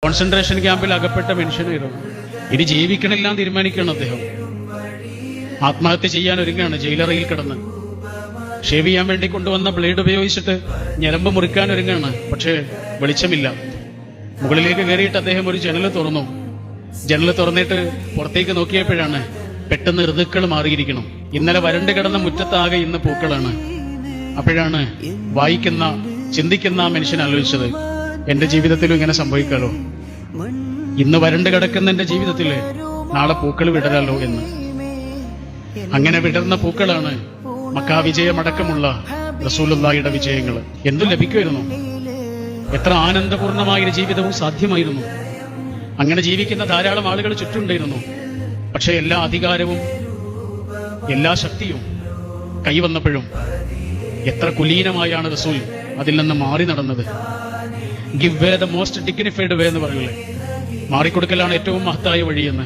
Concentration ക്യാമ്പിൽ അകപ്പെട്ട മനുഷ്യനായിരുന്നു. ഇനി ജീവിക്കണില്ല എന്ന് തീരുമാനിക്കണം അദ്ദേഹം. ആത്മഹത്യ ചെയ്യാൻ ഒരുങ്ങാണ് ജയിലറയിൽ കിടന്ന്. ഷേവ് ചെയ്യാൻ വേണ്ടി കൊണ്ടുവന്ന ബ്ലേഡ് ഉപയോഗിച്ചിട്ട് ഞരമ്പ് മുറിക്കാൻ ഒരുങ്ങാണ്. പക്ഷേ വെളിച്ചമില്ല. മുകളിലേക്ക് കയറിയിട്ട് അദ്ദേഹം ഒരു ജനല് തുറന്നു. ജനല് തുറന്നിട്ട് പുറത്തേക്ക് നോക്കിയപ്പോഴാണ് പെട്ടെന്ന് ഋതുക്കൾ മാറിയിരിക്കണം. ഇന്നലെ വരണ്ട് കിടന്ന മുറ്റത്താകെ ഇന്ന് പൂക്കളാണ്. അപ്പോഴാണ് വായിക്കുന്ന ചിന്തിക്കുന്ന ആ മനുഷ്യൻ ആലോചിച്ചത്, എന്റെ ജീവിതത്തിലും ഇങ്ങനെ സംഭവിക്കാലോ. ഇന്ന് വരണ്ട് കിടക്കുന്ന എന്റെ ജീവിതത്തില് നാളെ പൂക്കൾ വിടരാലോ എന്ന്. അങ്ങനെ വിടർന്ന പൂക്കളാണ് മക്കാ വിജയമടക്കമുള്ള റസൂലുള്ളാഹിയുടെ വിജയങ്ങൾ. എന്തു ലഭിക്കുമായിരുന്നു? എത്ര ആനന്ദപൂർണമായ ജീവിതവും സാധ്യമായിരുന്നു. അങ്ങനെ ജീവിക്കുന്ന ധാരാളം ആളുകൾ ചുറ്റുണ്ടായിരുന്നു. പക്ഷെ എല്ലാ അധികാരവും എല്ലാ ശക്തിയും കൈവന്നപ്പോഴും എത്ര കുലീനമായാണ് റസൂൽ അതിൽ നിന്ന് മാറി നടന്നത്. Give way the most dignified way എന്ന് പറയൂലേ, മാറിക്കൊടുക്കലാണ് ഏറ്റവും മഹത്തായ വഴിയെന്ന്.